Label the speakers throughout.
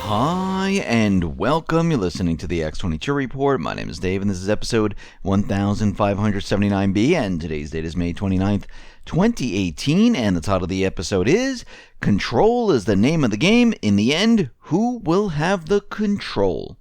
Speaker 1: Hi and welcome. You're listening to the X22 Report. My name is Dave and this is episode 1579B and today's date is May 29th, 2018 and the title of the episode is Control is the Name of the Game. In the end, who will have the control?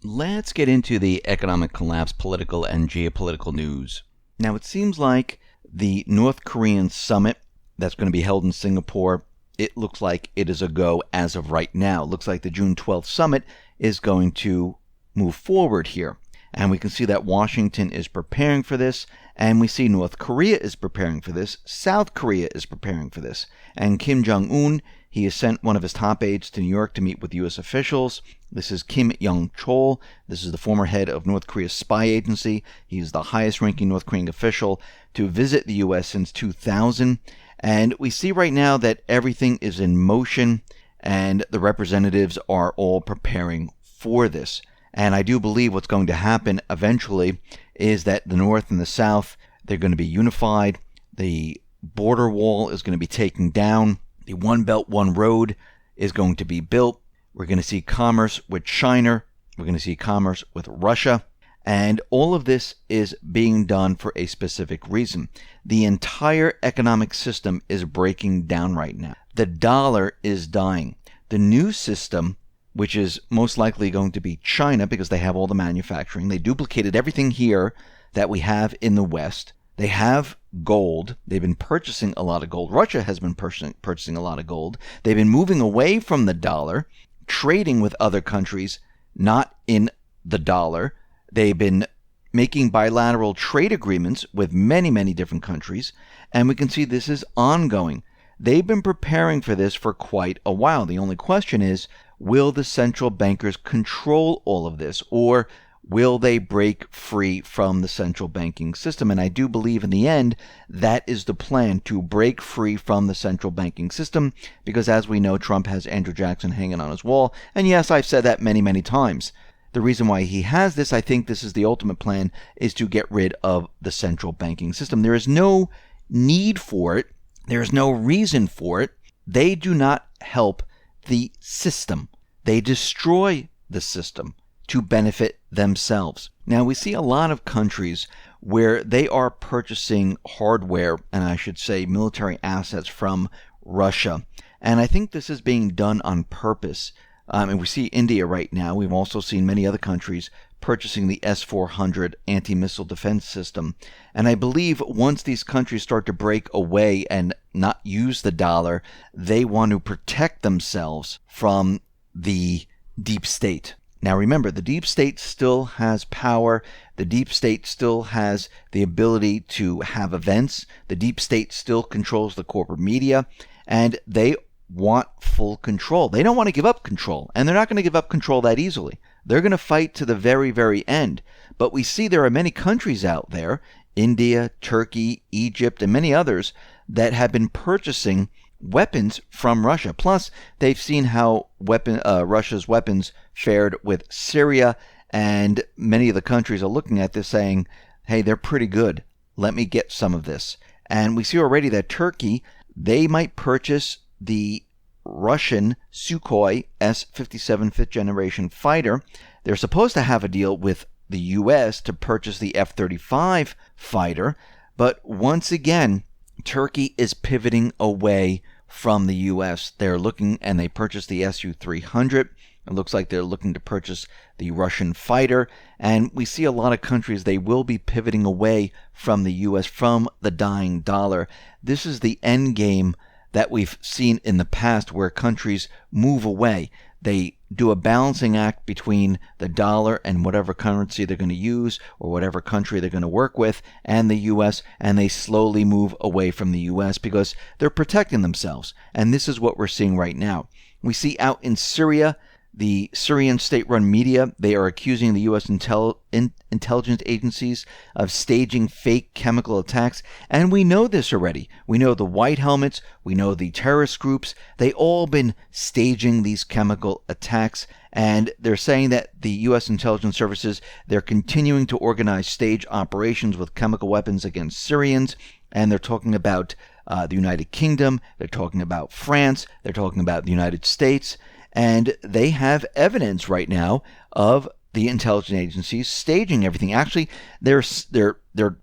Speaker 1: Let's get into the economic collapse, political and geopolitical news. Now it seems like the North Korean summit that's going to be held in Singapore, it looks like it is a go as of right now. It looks like the June 12th summit is going to move forward here. And we can see that Washington is preparing for this, and we see North Korea is preparing for this, South Korea is preparing for this. And Kim Jong-un, he has sent one of his top aides to New York to meet with U.S. officials. This is Kim Young-chol. This is the former head of North Korea's spy agency. He is the highest-ranking North Korean official to visit the U.S. since 2000. And we see right now that everything is in motion and the representatives are all preparing for this. And I do believe what's going to happen eventually is that the North and the South, they're going to be unified. The border wall is going to be taken down. The One Belt, One Road is going to be built. We're going to see commerce with China. We're going to see commerce with Russia. And all of this is being done for a specific reason. The entire economic system is breaking down right now. The dollar is dying. The new system, which is most likely going to be China because they have all the manufacturing. They duplicated everything here that we have in the West. They have gold. They've been purchasing a lot of gold. Russia has been purchasing a lot of gold. They've been moving away from the dollar, trading with other countries, not in the dollar. They've been making bilateral trade agreements with many, many different countries, and we can see this is ongoing. They've been preparing for this for quite a while. The only question is, will the central bankers control all of this, or will they break free from the central banking system? And I do believe in the end, that is the plan, to break free from the central banking system, because as we know, Trump has Andrew Jackson hanging on his wall. And yes, I've said that many, many times. The reason why he has this, I think this is the ultimate plan, is to get rid of the central banking system. There is no need for it. There is no reason for it. They do not help the system. They destroy the system to benefit themselves. Now, we see a lot of countries where they are purchasing hardware, and I should say military assets from Russia. And I think this is being done on purpose. And we see India right now. We've also seen many other countries purchasing the S-400 anti-missile defense system. And I believe once these countries start to break away and not use the dollar, they want to protect themselves from the deep state. Now remember, the deep state still has power. The deep state still has the ability to have events. The deep state still controls the corporate media. And they want full control. They don't want to give up control, and they're not going to give up control that easily. They're going to fight to the very, very end. But we see there are many countries out there, India, Turkey, Egypt, and many others, that have been purchasing weapons from Russia. Plus, they've seen how Russia's weapons fared with Syria, and many of the countries are looking at this saying, hey, they're pretty good. Let me get some of this. And we see already that Turkey, they might purchase the Russian Sukhoi S-57 fifth-generation fighter. They're supposed to have a deal with the U.S. to purchase the F-35 fighter, but once again, Turkey is pivoting away from the U.S. They're looking, and they purchased the Su-300. It looks like they're looking to purchase the Russian fighter, and we see a lot of countries, they will be pivoting away from the U.S., from the dying dollar. This is the end game that we've seen in the past, where countries move away. They do a balancing act between the dollar and whatever currency they're going to use or whatever country they're going to work with and the U.S., and they slowly move away from the U.S. because they're protecting themselves. And this is what we're seeing right now. We see out in Syria, the Syrian state-run media, they are accusing the U.S. intelligence agencies of staging fake chemical attacks. And we know this already. We know the white helmets. We know the terrorist groups. They all been staging these chemical attacks. And they're saying that the U.S. intelligence services, they're continuing to organize stage operations with chemical weapons against Syrians. And they're talking about the United Kingdom. They're talking about France. They're talking about the United States. and they have evidence right now of the intelligence agencies staging everything. Actually, they're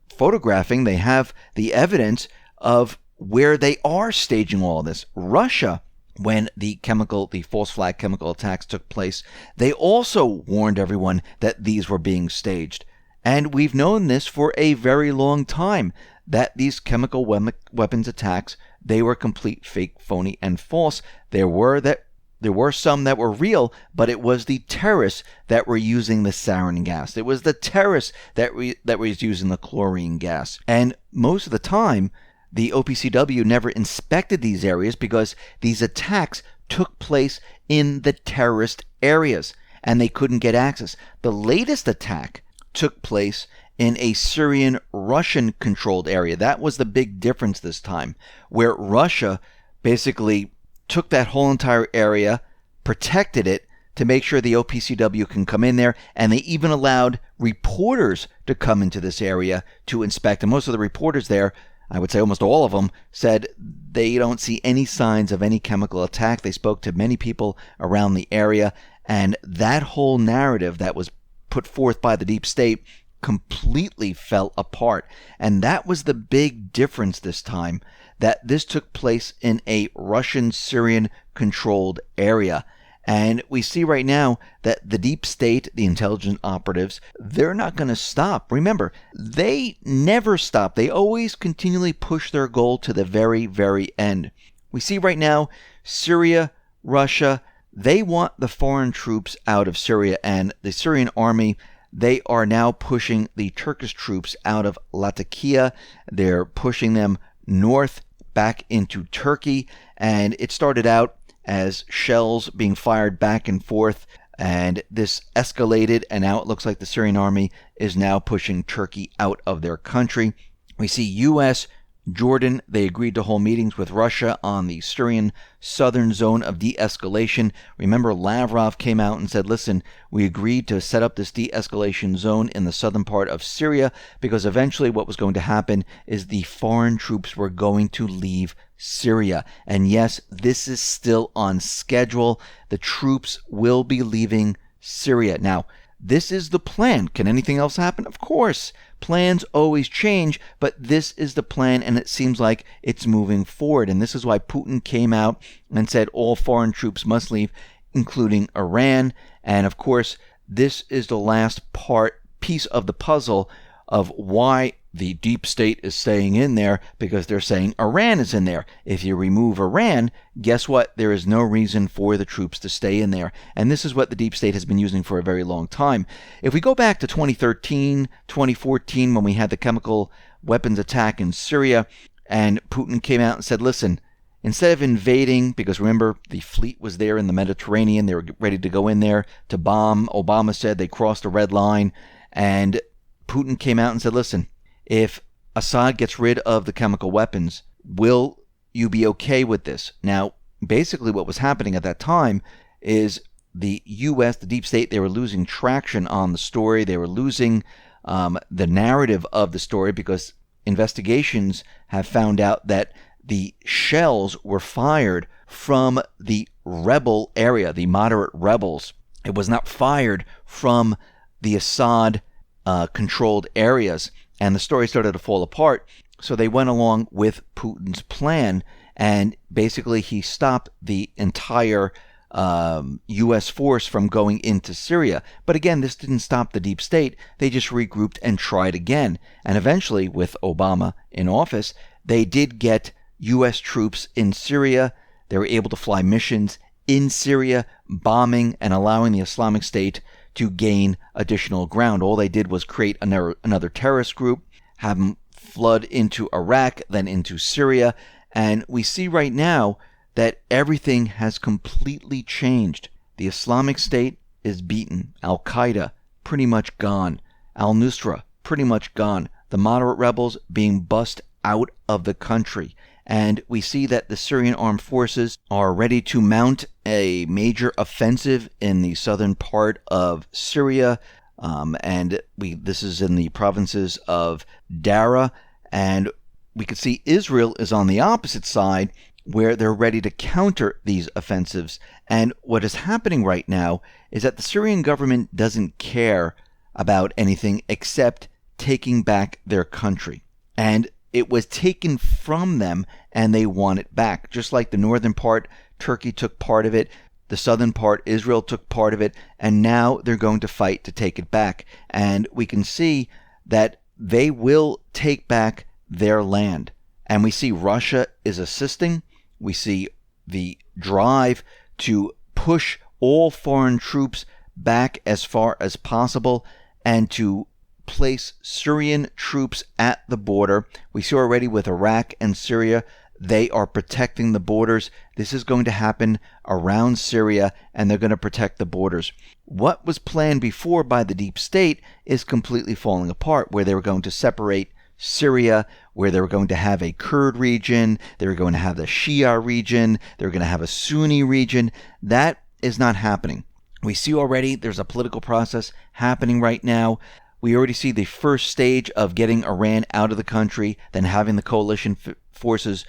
Speaker 1: photographing. They have the evidence of where they are staging all this. Russia, when the false flag chemical attacks took place, they also warned everyone that these were being staged. And we've known this for a very long time, that these chemical weapons attacks, they were complete fake, phony, and false. There were some that were real, but it was the terrorists that were using the sarin gas. It was the terrorists that was using the chlorine gas. And most of the time, the OPCW never inspected these areas because these attacks took place in the terrorist areas, and they couldn't get access. The latest attack took place in a Syrian-Russian-controlled area. That was the big difference this time, where Russia basically took that whole entire area, protected it to make sure the OPCW can come in there, and they even allowed reporters to come into this area to inspect. And most of the reporters there, I would say almost all of them, said they don't see any signs of any chemical attack. They spoke to many people around the area, and that whole narrative that was put forth by the deep state completely fell apart. And that was the big difference this time, that this took place in a Russian-Syrian controlled area. And we see right now that the deep state, the intelligence operatives, they're not going to stop. Remember, they never stop. They always continually push their goal to the very, very end. We see right now, Syria, Russia, they want the foreign troops out of Syria, and the Syrian army, they are now pushing the Turkish troops out of Latakia. They're pushing them north back into Turkey, and it started out as shells being fired back and forth, and this escalated, and now it looks like the Syrian army is now pushing Turkey out of their country. We see U.S., Jordan, they agreed to hold meetings with Russia on the Syrian southern zone of de-escalation. Remember, Lavrov came out and said, listen, we agreed to set up this de-escalation zone in the southern part of Syria because eventually what was going to happen is the foreign troops were going to leave Syria. And yes, this is still on schedule. The troops will be leaving Syria. Now, this is the plan. Can anything else happen? Of course. Plans always change, but this is the plan, and it seems like it's moving forward. And this is why Putin came out and said all foreign troops must leave, including Iran. And of course, this is the last piece of the puzzle of why the deep state is staying in there, because they're saying Iran is in there. If you remove Iran, guess what? There is no reason for the troops to stay in there. And this is what the deep state has been using for a very long time. If we go back to 2013, 2014, when we had the chemical weapons attack in Syria, and Putin came out and said, listen, instead of invading, because remember, the fleet was there in the Mediterranean, they were ready to go in there to bomb. Obama said they crossed a red line, and Putin came out and said, listen, if Assad gets rid of the chemical weapons, will you be okay with this? Now, basically what was happening at that time is the U.S., the deep state, they were losing traction on the story. They were losing the narrative of the story because investigations have found out that the shells were fired from the rebel area, the moderate rebels. It was not fired from the Assad controlled areas, and the story started to fall apart. So they went along with Putin's plan, and basically he stopped the entire U.S. force from going into Syria. But again, this didn't stop the deep state. They just regrouped and tried again. And eventually, with Obama in office, they did get U.S. troops in Syria. They were able to fly missions in Syria, bombing and allowing the Islamic State to gain additional ground. All they did was create another terrorist group, have them flood into Iraq, then into Syria. And we see right now that everything has completely changed. The Islamic State is beaten. Al-Qaeda, pretty much gone. Al-Nusra, pretty much gone. The moderate rebels being bussed out of the country. And we see that the Syrian armed forces are ready to mount a major offensive in the southern part of Syria. This is in the provinces of Dara. And we can see Israel is on the opposite side, where they're ready to counter these offensives. And what is happening right now is that the Syrian government doesn't care about anything except taking back their country. And it was taken from them and they want it back. Just like the northern part, Turkey took part of it. The southern part, Israel took part of it. And now they're going to fight to take it back. And we can see that they will take back their land. And we see Russia is assisting. We see the drive to push all foreign troops back as far as possible and to place Syrian troops at the border. We see already with Iraq and Syria, they are protecting the borders. This is going to happen around Syria, and they're going to protect the borders. What was planned before by the deep state is completely falling apart, where they were going to separate Syria, where they were going to have a Kurd region, they were going to have the Shia region, they were going to have a Sunni region. That is not happening. We see already there's a political process happening right now. We already see the first stage of getting Iran out of the country, then having the coalition forces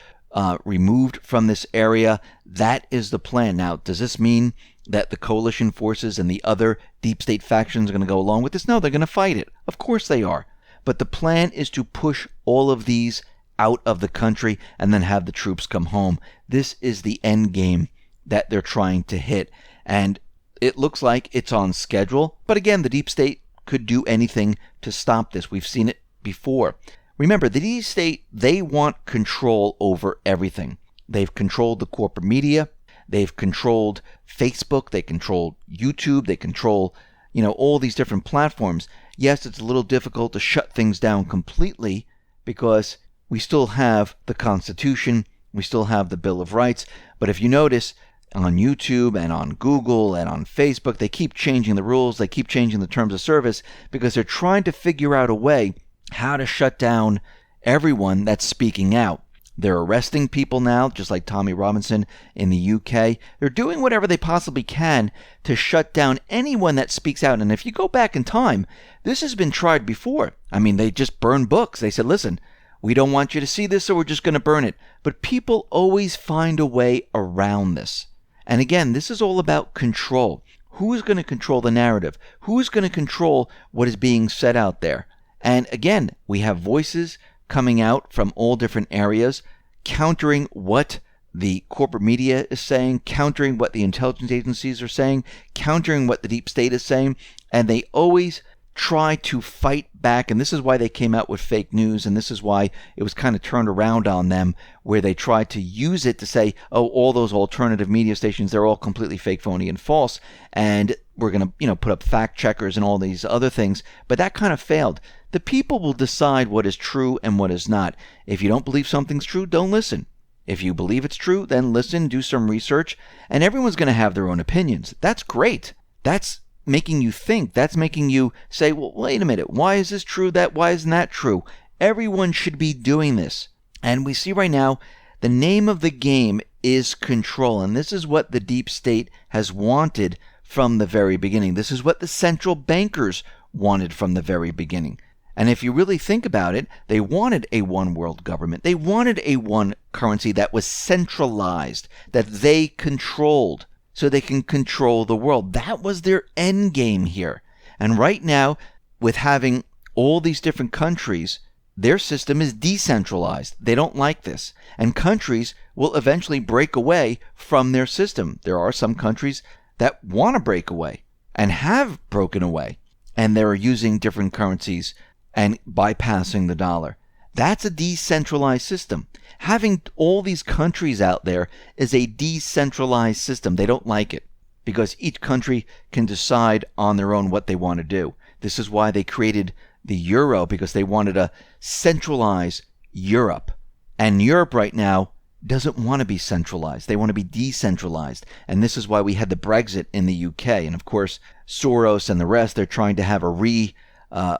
Speaker 1: removed from this area. That is the plan. Now, does this mean that the coalition forces and the other deep state factions are going to go along with this? No, they're going to fight it. Of course they are. But the plan is to push all of these out of the country and then have the troops come home. This is the end game that they're trying to hit. And it looks like it's on schedule. But again, the deep state could do anything to stop this. We've seen it before. Remember, the deep state, they want control over everything. They've controlled the corporate media. They've controlled Facebook. They control YouTube. They control, all these different platforms. Yes, it's a little difficult to shut things down completely because we still have the Constitution. We still have the Bill of Rights. But if you notice, on YouTube and on Google and on Facebook, they keep changing the rules. They keep changing the terms of service because they're trying to figure out a way how to shut down everyone that's speaking out. They're arresting people now, just like Tommy Robinson in the UK. They're doing whatever they possibly can to shut down anyone that speaks out. And if you go back in time, this has been tried before. I mean, they just burned books. They said, listen, we don't want you to see this, so we're just going to burn it. But people always find a way around this. And again, this is all about control. Who is going to control the narrative? Who is going to control what is being said out there? And again, we have voices coming out from all different areas, countering what the corporate media is saying, countering what the intelligence agencies are saying, countering what the deep state is saying, and they always try to fight back. And this is why they came out with fake news, and this is why it was kind of turned around on them, where they tried to use it to say, oh, all those alternative media stations, they're all completely fake, phony, and false, and we're going to, put up fact checkers and all these other things. But that kind of failed. The people will decide what is true and what is not. If you don't believe something's true, don't listen. If you believe it's true, then listen, do some research, and everyone's going to have their own opinions. That's great. That's making you think. That's making you say, well, wait a minute, why is this true? Why isn't that true? Everyone should be doing this. And we see right now, the name of the game is control. And this is what the deep state has wanted from the very beginning. This is what the central bankers wanted from the very beginning. And if you really think about it, they wanted a one world government. They wanted a one currency that was centralized, that they controlled, so they can control the world. That was their end game here. And right now, with having all these different countries, their system is decentralized. They don't like this. And countries will eventually break away from their system. There are some countries that want to break away and have broken away. And they're using different currencies and bypassing the dollar. That's a decentralized system. Having all these countries out there is a decentralized system. They don't like it because each country can decide on their own what they want to do. This is why they created the euro, because they wanted to centralize Europe. And Europe right now doesn't want to be centralized. They want to be decentralized. And this is why we had the Brexit in the UK. And of course, Soros and the rest, they're trying to have a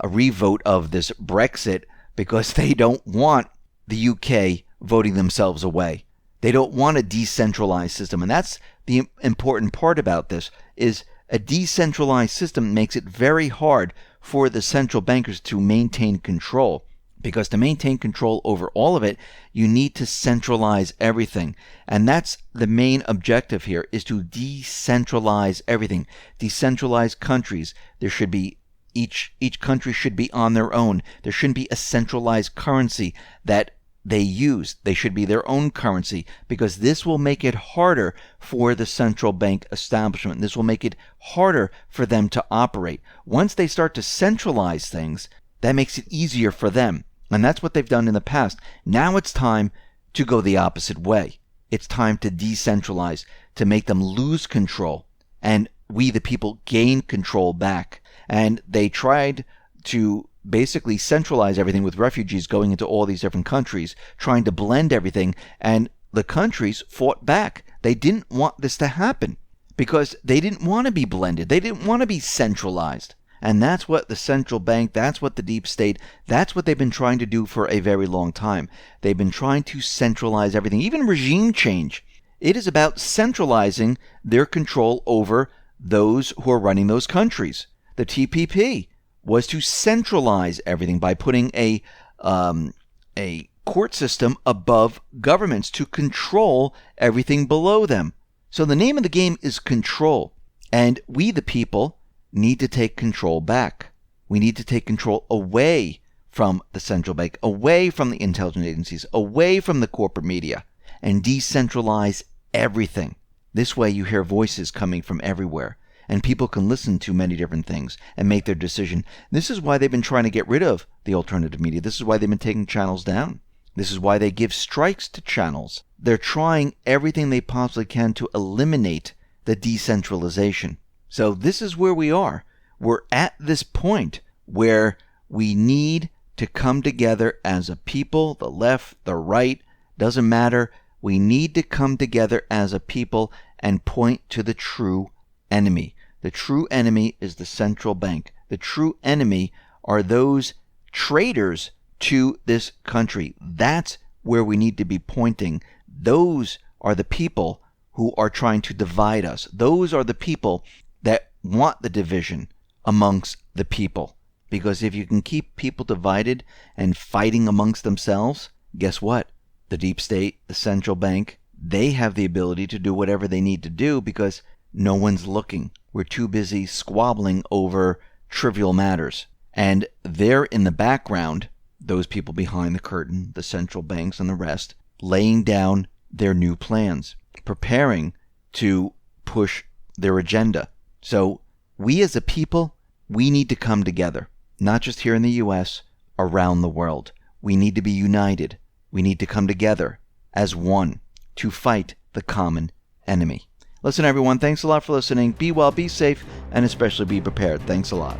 Speaker 1: revote of this Brexit because they don't want the UK voting themselves away. They don't want a decentralized system. And that's the important part about this, is a decentralized system makes it very hard for the central bankers to maintain control. Because to maintain control over all of it, you need to centralize everything. And that's the main objective here, is to decentralize everything. Decentralize countries. There should be each country should be on their own. There shouldn't be a centralized currency that they use. They should be their own currency, because this will make it harder for the central bank establishment. This will make it harder for them to operate. Once they start to centralize things, that makes it easier for them. And that's what they've done in the past. Now it's time to go the opposite way. It's time to decentralize, to make them lose control, and we the people gain control back. And they tried to basically centralize everything with refugees going into all these different countries, trying to blend everything, and the countries fought back. They didn't want this to happen because they didn't want to be blended. They didn't want to be centralized. And that's what the central bank, that's what the deep state, that's what they've been trying to do for a very long time. They've been trying to centralize everything, even regime change. It is about centralizing their control over those who are running those countries. The TPP was to centralize everything by putting a court system above governments to control everything below them. So the name of the game is control. And we, the people, need to take control back. We need to take control away from the central bank, away from the intelligence agencies, away from the corporate media, and decentralize everything. This way you hear voices coming from everywhere, and people can listen to many different things and make their decision. This is why they've been trying to get rid of the alternative media. This is why they've been taking channels down. This is why they give strikes to channels. They're trying everything they possibly can to eliminate the decentralization. So this is where we are. We're at this point where we need to come together as a people, the left, the right, doesn't matter. We need to come together as a people and point to the true enemy. The true enemy is the central bank. The true enemy are those traitors to this country. That's where we need to be pointing. Those are the people who are trying to divide us. Those are the people that want the division amongst the people. Because if you can keep people divided and fighting amongst themselves, guess what? The deep state, the central bank, they have the ability to do whatever they need to do because no one's looking. We're too busy squabbling over trivial matters. And they're in the background, those people behind the curtain, the central banks and the rest, laying down their new plans, preparing to push their agenda. So we as a people, we need to come together, not just here in the U.S., around the world. We need to be united. We need to come together as one to fight the common enemy. Listen, everyone, thanks a lot for listening. Be well, be safe, and especially be prepared. Thanks a lot.